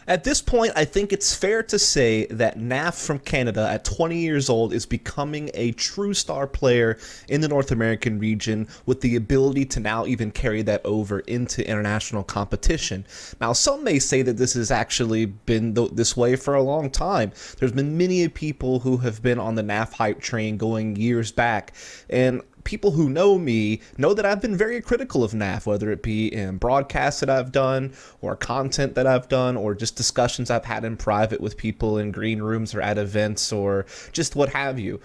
At this point, I think it's fair to say that NAF from Canada at 20 years old is becoming a true star player in the North American region with the ability to now even carry that over into international competition. Now, some may say that this has actually been this way for a long time. There's been many people who have been on the NAF hype train going years back, and people who know me know that I've been very critical of NAF, whether it be in broadcasts that I've done or content that I've done or just discussions I've had in private with people in green rooms or at events or just what have you.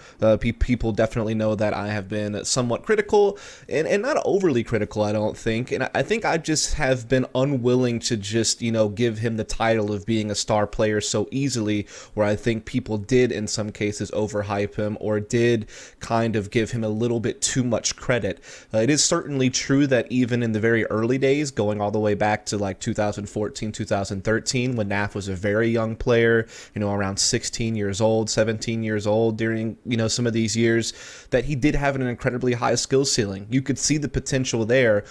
People definitely know that I have been somewhat critical and not overly critical, I don't think. And I think I just have been unwilling to just, give him the title of being a star player so easily, where I think people did in some cases overhype him or did kind of give him a little bit too much credit. It is certainly true that even in the very early days, going all the way back to like 2014, 2013, when NAF was a very young player, around 16 years old, 17 years old during, some of these years, that he did have an incredibly high skill ceiling. You could see the potential there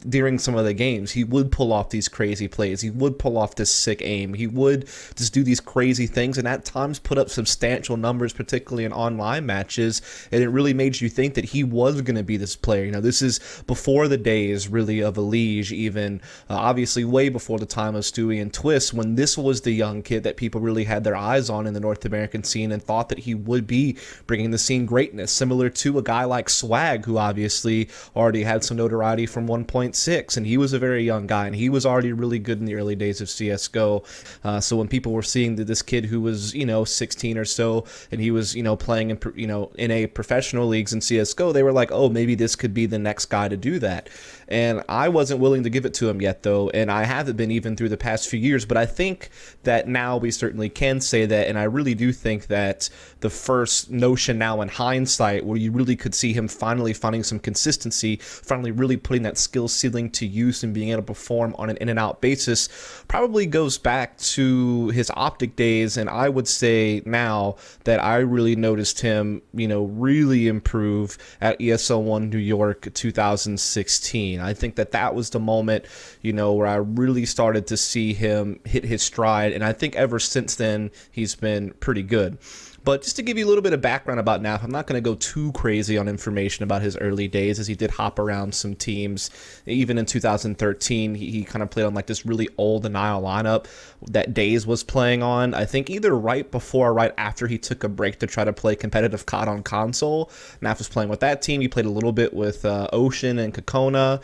during some of the games. He would pull off these crazy plays. He would pull off this sick aim. He would just do these crazy things and at times put up substantial numbers, particularly in online matches. And it really made you think that he was going to be this player. This is before the days really of Elige, even obviously way before the time of Stewie and Twist, when this was the young kid that people really had their eyes on in the North American scene and thought that he would be bringing the scene greatness, similar to a guy like Swag, who obviously already had some notoriety from 1.6, and he was a very young guy, and he was already really good in the early days of CSGO. So when people were seeing that this kid who was 16 or so, and he was playing in a professional leagues in CSGO, they were like, oh, maybe this could be the next guy to do that. And I wasn't willing to give it to him yet, though, and I haven't been even through the past few years, but I think that now we certainly can say that, and I really do think that the first notion now in hindsight where you really could see him finally finding some consistency, finally really putting that skill ceiling to use and being able to perform on an in-and-out basis probably goes back to his Optic days, and I would say now that I really noticed him, really improve at ESL1 New York 2016. I think that was the moment, where I really started to see him hit his stride, and I think ever since then he's been pretty good. But just to give you a little bit of background about NAF, I'm not going to go too crazy on information about his early days, as he did hop around some teams. Even in 2013, he kind of played on like this really old Nile lineup that Daze was playing on. I think either right before or right after he took a break to try to play competitive COD on console. NAF was playing with that team. He played a little bit with Ocean and Kokona.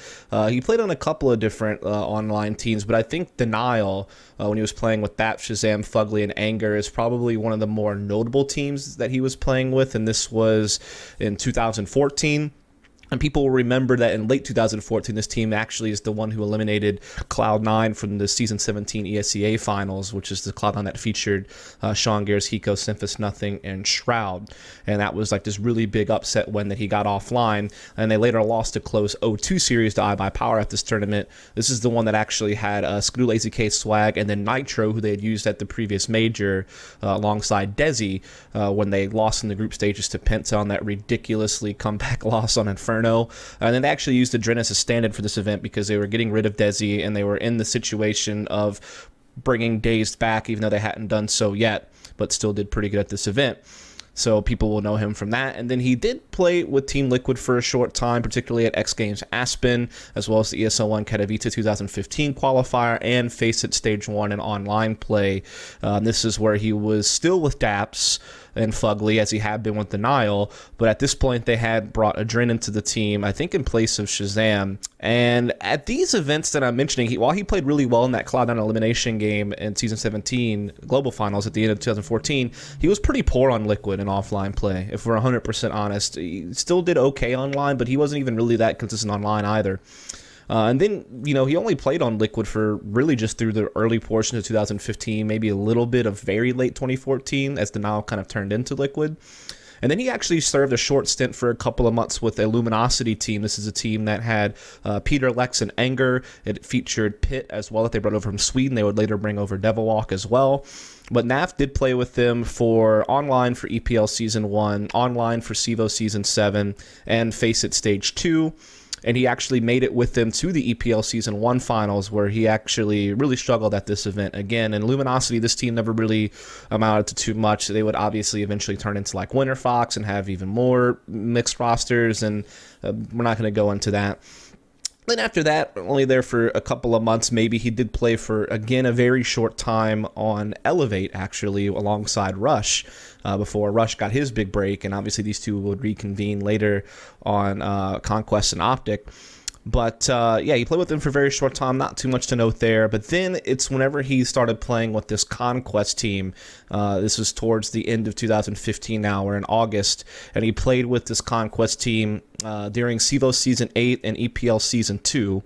He played on a couple of different online teams, but I think the Nile, when he was playing with BAP, Shazam, Fugly, and Anger, is probably one of the more notable teams that he was playing with, and this was in 2014. And people will remember that in late 2014, this team actually is the one who eliminated Cloud9 from the Season 17 ESEA Finals, which is the Cloud9 that featured Sean Gears, Hiko, Simphus Nothing, and Shroud. And that was like this really big upset win that he got offline. And they later lost a close 0-2 series to iBuyPower at this tournament. This is the one that actually had Skadoo, Lazy K, Swag, and then Nitro, who they had used at the previous major alongside Desi when they lost in the group stages to Penta on that ridiculously comeback loss on Inferno. And then they actually used Adren as a stand-in for this event because they were getting rid of Desi and they were in the situation of bringing Dazed back, even though they hadn't done so yet, but still did pretty good at this event. So people will know him from that. And then he did play with Team Liquid for a short time, particularly at X Games Aspen, as well as the ESL1 Katowice 2015 qualifier and Face It Stage 1 and online play. This is where he was still with Daps and Fugly, as he had been with the Nile, but at this point they had brought Adren into the team, I think in place of Shazam. And at these events that I'm mentioning, while he played really well in that Cloud9 elimination game in Season 17 Global Finals at the end of 2014, he was pretty poor on Liquid in offline play, if we're 100% honest. He still did okay online, but he wasn't even really that consistent online either. And then, he only played on Liquid for really just through the early portion of 2015, maybe a little bit of very late 2014 as the Nile kind of turned into Liquid. And then he actually served a short stint for a couple of months with a Luminosity team. This is a team that had Peter, Lex, and Anger. It featured Pit as well that they brought over from Sweden. They would later bring over Devilwalk as well. But NAF did play with them for online for EPL Season 1, online for CEVO Season 7, and Face It Stage 2. and he actually made it with them to the EPL Season 1 finals, where he actually really struggled at this event again. And Luminosity, this team never really amounted to too much. They would obviously eventually turn into like Winter Fox and have even more mixed rosters, and we're not going to go into that. Then after that, only there for a couple of months, maybe, he did play for, again, a very short time on Elevate, actually, alongside Rush, before Rush got his big break, and obviously these two would reconvene later on Conquest and Optic. But, yeah, he played with them for a very short time, not too much to note there. But then it's whenever he started playing with this Conquest team, this was towards the end of 2015 now, or in August, and he played with this Conquest team during CEVO Season 8 and EPL Season 2.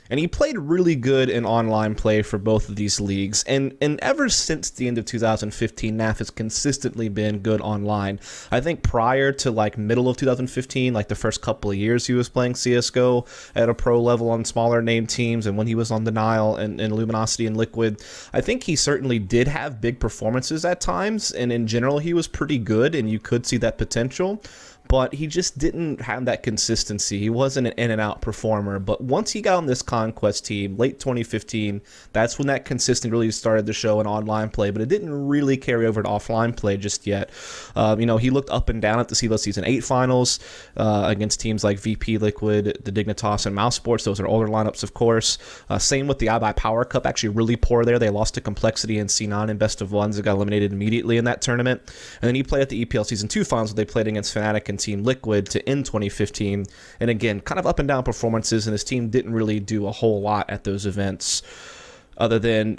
And he played really good in online play for both of these leagues. And ever since the end of 2015, NAF has consistently been good online. I think prior to like middle of 2015, like the first couple of years he was playing CSGO at a pro level on smaller name teams, and when he was on Denial and Luminosity and Liquid, I think he certainly did have big performances at times. And in general, he was pretty good, and you could see that potential. But he just didn't have that consistency. He wasn't an in-and-out performer. But once he got on this Conquest team, late 2015, that's when that consistency really started to show in online play. But it didn't really carry over to offline play just yet. He looked up and down at the CEVO Season 8 finals against teams like VP, Liquid, the Dignitas, and Mouse Sports. Those are older lineups, of course. Same with the iBuy Power Cup. Actually really poor there. They lost to Complexity and C9 in best of ones. They got eliminated immediately in that tournament. And then he played at the EPL Season 2 finals, where they played against Fnatic and Team Liquid to end 2015, and again, kind of up and down performances, and his team didn't really do a whole lot at those events, other than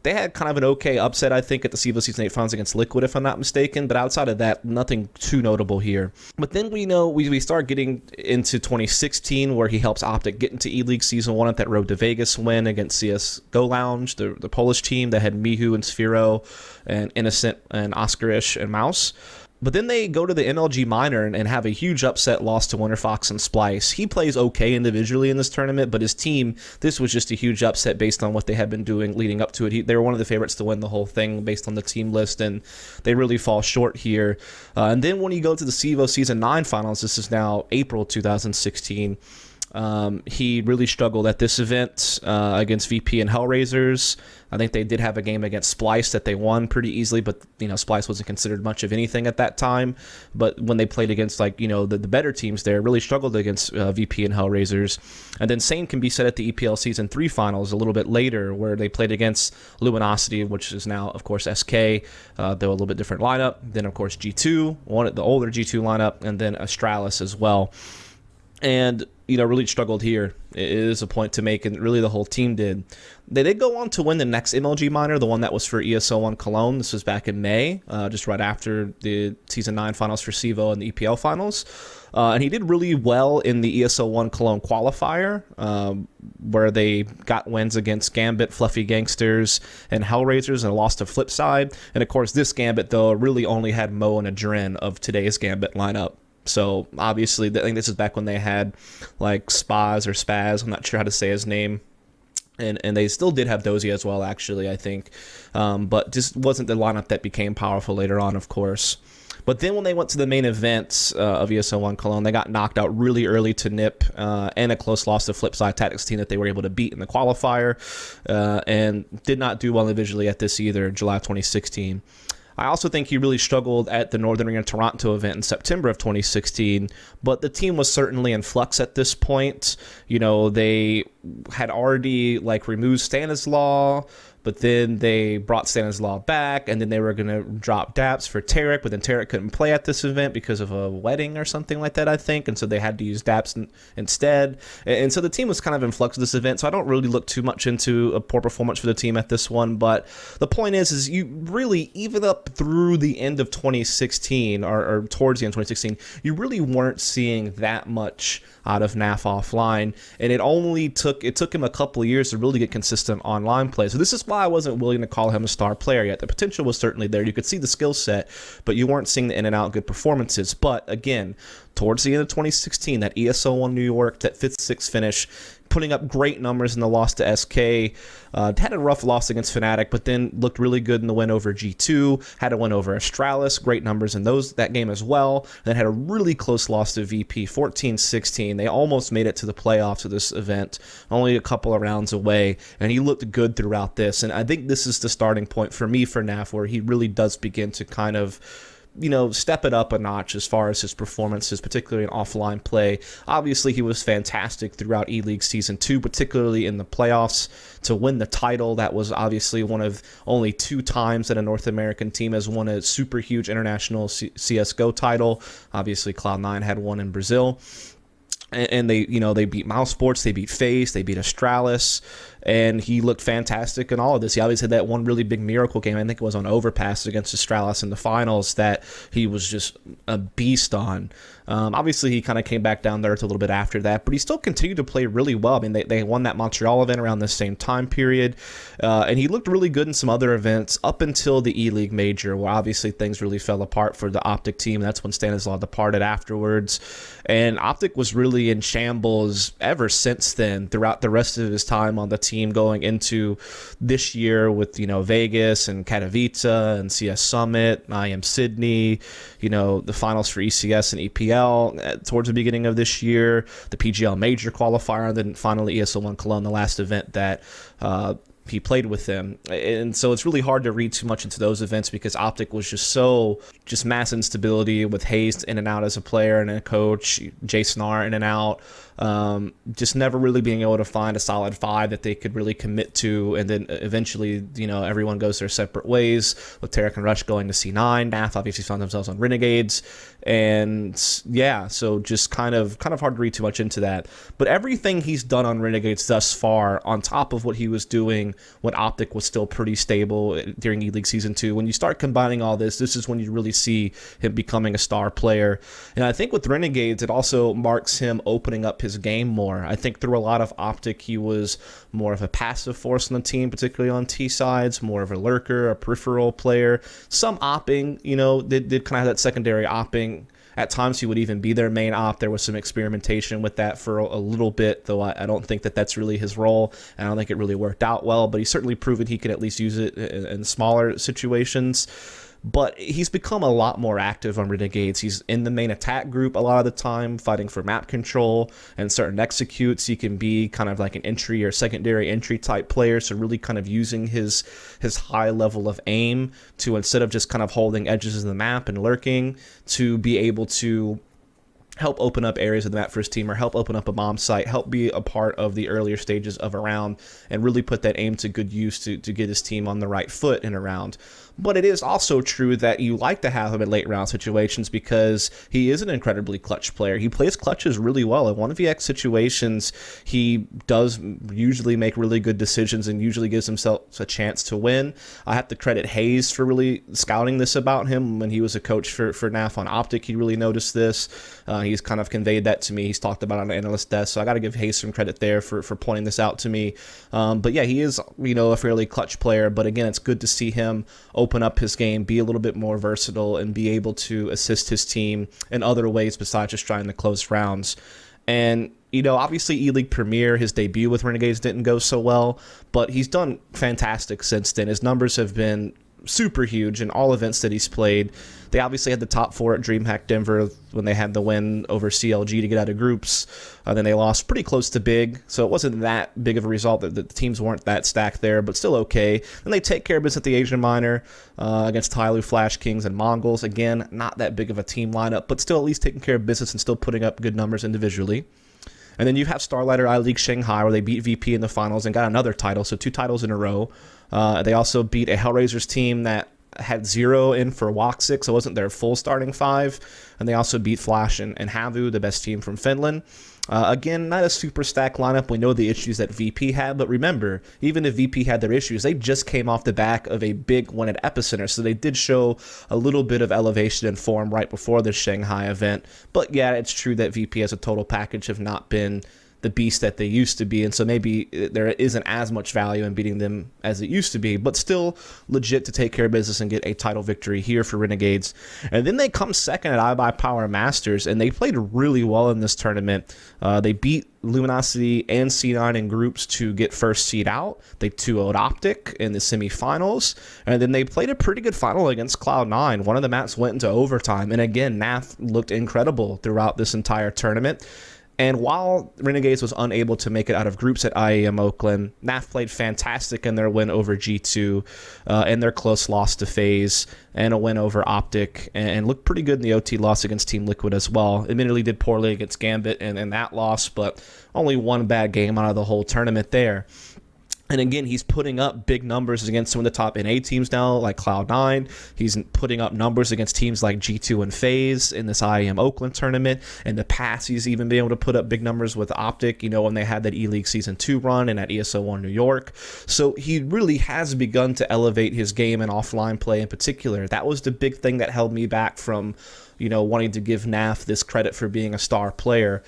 they had kind of an okay upset, I think, at the CEVO Season 8 finals against Liquid, if I'm not mistaken, but outside of that, nothing too notable here. But then we start getting into 2016, where he helps Optic get into E-League Season 1 at that Road to Vegas win against CSGO Lounge, the Polish team that had Mihu and Sphero and Innocent and Oscarish and Mouse. But then they go to the MLG Minor and have a huge upset loss to Winter Fox and Splice. He plays okay individually in this tournament, but his team, this was just a huge upset based on what they had been doing leading up to it. They were one of the favorites to win the whole thing based on the team list, and they really fall short here. And then when you go to the CEVO Season 9 finals, this is now April 2016, he really struggled at this event against VP and Hellraisers. I think they did have a game against Splice that they won pretty easily, but Splice wasn't considered much of anything at that time. But when they played against the better teams there, really struggled against VP and Hellraisers. And then same can be said at the EPL Season 3 finals a little bit later, where they played against Luminosity, which is now of course SK, though a little bit different lineup. Then of course G2, the older G2 lineup, and then Astralis as well. And really struggled here. It is a point to make, and really the whole team did. They did go on to win the next MLG Minor, the one that was for ESO1 Cologne. This was back in May, just right after the Season 9 finals for CEVO and the EPL finals. And he did really well in the ESO1 Cologne qualifier, where they got wins against Gambit, Fluffy Gangsters, and Hellraisers, and lost to Flipside. And of course, this Gambit, though, really only had Mo and Adren of today's Gambit lineup. So obviously, I think this is back when they had like Spaz or Spaz. I'm not sure how to say his name. And they still did have Dozy as well, actually, I think. But just wasn't the lineup that became powerful later on, of course. But then when they went to the main event of ESO1 Cologne, they got knocked out really early to NIP and a close loss to Flipside Tactics team that they were able to beat in the qualifier, and did not do well individually at this either in July 2016. I also think he really struggled at the Northern Arena Toronto event in September of 2016, but the team was certainly in flux at this point. They had already removed Stanislaw, but then they brought Stanislaw back, and then they were going to drop Daps for Tarek, but then Tarek couldn't play at this event because of a wedding or something like that, I think, and so they had to use Daps instead. And so the team was kind of in flux of this event, so I don't really look too much into a poor performance for the team at this one, but the point is you really, even up through the end of 2016, or towards the end of 2016, you really weren't seeing that much out of NAF offline, and it took him a couple of years to really get consistent online play. So this is why I wasn't willing to call him a star player yet. The potential was certainly there. You could see the skill set, but you weren't seeing the in and out good performances. But again, towards the end of 2016, that ESO1 New York, that 5th, 6th finish putting up great numbers in the loss to SK. Had a rough loss against Fnatic, but then looked really good in the win over G2. Had a win over Astralis, great numbers in that game as well. Then had a really close loss to VP, 14-16. They almost made it to the playoffs of this event, only a couple of rounds away, and he looked good throughout this. And I think this is the starting point for me for NAF, where he really does begin to kind of, you know, step it up a notch as far as his performances, particularly in offline play. Obviously, he was fantastic throughout E-League Season 2, particularly in the playoffs to win the title. That was obviously one of only 2 times that a North American team has won a super huge international CSGO title. Obviously, Cloud9 had one in Brazil. And they, you know, they beat Mouse Sports, they beat FaZe, they beat Astralis, and he looked fantastic in all of this. He obviously had that one really big miracle game, I think it was on Overpass against Astralis in the finals, that he was just a beast on. Obviously, he kind of came back down there a little bit after that, but he still continued to play really well. I mean, they won that Montreal event around the same time period, and he looked really good in some other events up until the E-League Major, where obviously things really fell apart for the Optic team. That's when Stanislav departed afterwards, and Optic was really in shambles ever since then, throughout the rest of his time on the team, going into this year with, you know, Vegas and Katowice and CS Summit, IM Sydney, you know, the finals for ECS and EPL towards the beginning of this year, the PGL Major qualifier, and then finally ESL1 Cologne, the last event that he played with them. And so it's really hard to read too much into those events, because Optic was just mass instability, with Hayes in and out as a player and a coach, Jason R in and out, just never really being able to find a solid 5 that they could really commit to. And then eventually, you know, everyone goes their separate ways, with Tarek and Rush going to C9. NAF obviously found themselves on Renegades, and yeah, so just kind of hard to read too much into that. But everything he's done on Renegades thus far, on top of what he was doing when Optic was still pretty stable during E-League Season 2, when you start combining all this is when you really see him becoming a star player. And I think with Renegades, it also marks him opening up his game more. I think through a lot of Optic, he was more of a passive force on the team, particularly on T sides, more of a lurker, a peripheral player, some opping, you know, did kind of have that secondary opping. At times, he would even be their main op. There was some experimentation with that for a little bit, though I don't think that that's really his role. I don't think it really worked out well, but he's certainly proven he could at least use it in smaller situations. But he's become a lot more active on Renegades. He's in the main attack group a lot of the time, fighting for map control and certain executes. He can be kind of like an entry or secondary entry type player, so really kind of using his high level of aim to, instead of just kind of holding edges of the map and lurking, to be able to help open up areas of the map for his team, or help open up a bomb site, help be a part of the earlier stages of a round, and really put that aim to good use to get his team on the right foot in a round. But it is also true that you like to have him in late round situations, because he is an incredibly clutch player. He plays clutches really well. In 1vx situations, he does usually make really good decisions and usually gives himself a chance to win. I have to credit Hayes for really scouting this about him. When he was a coach for NAF on Optic, he really noticed this. He's kind of conveyed that to me. He's talked about it on the analyst desk, so I got to give Hayes some credit there for pointing this out to me. But yeah, he is, you know, a fairly clutch player. But again, it's good to see him open up his game, be a little bit more versatile, and be able to assist his team in other ways besides just trying to close rounds. And, you know, obviously E-League Premier, his debut with Renegades didn't go so well, but he's done fantastic since then. His numbers have been super huge in all events that he's played. They obviously had the top 4 at DreamHack Denver when they had the win over CLG to get out of groups. Then they lost pretty close to Big, so it wasn't that big of a result. The teams weren't that stacked there, but still okay. Then they take care of business at the Asian Minor against Tyloo, Flash Kings, and Mongols. Again, not that big of a team lineup, but still at least taking care of business and still putting up good numbers individually. And then you have Starladder I-League Shanghai, where they beat VP in the finals and got another title, so 2 titles in a row. They also beat a Hellraisers team that had 0 in for Woxic, so it wasn't their full starting 5. And they also beat Flash and Havu, the best team from Finland. Again, not a super stacked lineup. We know the issues that VP had, but remember, even if VP had their issues, they just came off the back of a big win at Epicenter, so they did show a little bit of elevation and form right before the Shanghai event. But yeah, it's true that VP as a total package have not been the beast that they used to be, and so maybe there isn't as much value in beating them as it used to be, but still legit to take care of business and get a title victory here for Renegades. And then they come second at iBuyPower Masters, and they played really well in this tournament. They beat Luminosity and C9 in groups to get first seed out. They 2-0'd Optic in the semifinals, and then they played a pretty good final against Cloud9. One of the maps went into overtime, and again, NAF looked incredible throughout this entire tournament. And while Renegades was unable to make it out of groups at IEM Oakland, NAF played fantastic in their win over G2 and their close loss to FaZe and a win over Optic, and looked pretty good in the OT loss against Team Liquid as well. Admittedly did poorly against Gambit in that loss, but only one bad game out of the whole tournament there. And again, he's putting up big numbers against some of the top NA teams now, like Cloud9. He's putting up numbers against teams like G2 and FaZe in this IEM Oakland tournament. In the past, he's even been able to put up big numbers with Optic, you know, when they had that E-League Season 2 run and at ESO1 New York. So he really has begun to elevate his game and offline play in particular. That was the big thing that held me back from, you know, wanting to give NAF this credit for being a star player,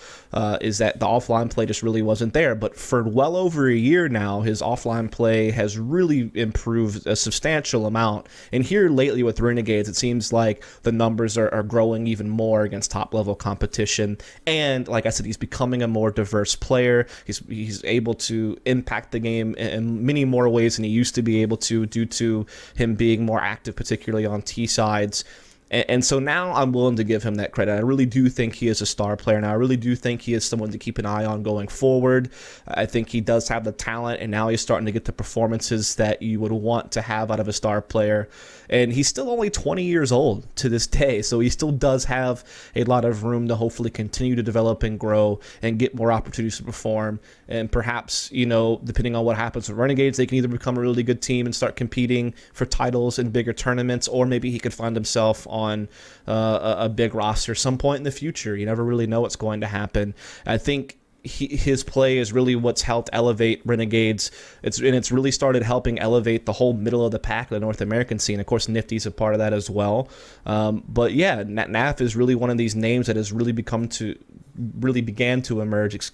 is that the offline play just really wasn't there. But for well over a year now, his offline play has really improved a substantial amount. And here lately with Renegades, it seems like the numbers are growing even more against top-level competition. And like I said, he's becoming a more diverse player. He's able to impact the game in many more ways than he used to be able to, due to him being more active, particularly on T sides. And so now I'm willing to give him that credit. I really do think he is a star player now. I really do think he is someone to keep an eye on going forward. I think he does have the talent, and now he's starting to get the performances that you would want to have out of a star player. And he's still only 20 years old to this day, so he still does have a lot of room to hopefully continue to develop and grow and get more opportunities to perform. And perhaps, you know, depending on what happens with Renegades, they can either become a really good team and start competing for titles in bigger tournaments, or maybe he could find himself on a big roster some point in the future. You never really know what's going to happen. I think his play is really what's helped elevate Renegades. It's really started helping elevate the whole middle of the pack of the North American scene. Of course, Nifty's a part of that as well. But yeah, NAF is really one of these names that has really began to emerge,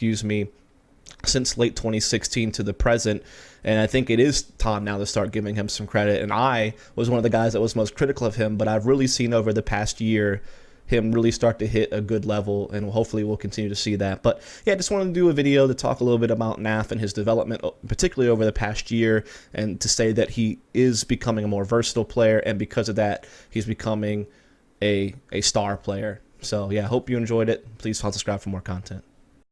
since late 2016 to the present. And I think it is time now to start giving him some credit. And I was one of the guys that was most critical of him, but I've really seen over the past year him really start to hit a good level, and hopefully we'll continue to see that. But yeah, I just wanted to do a video to talk a little bit about NAF and his development, particularly over the past year, and to say that he is becoming a more versatile player, and because of that, he's becoming a star player. So yeah, hope you enjoyed it. Please subscribe for more content.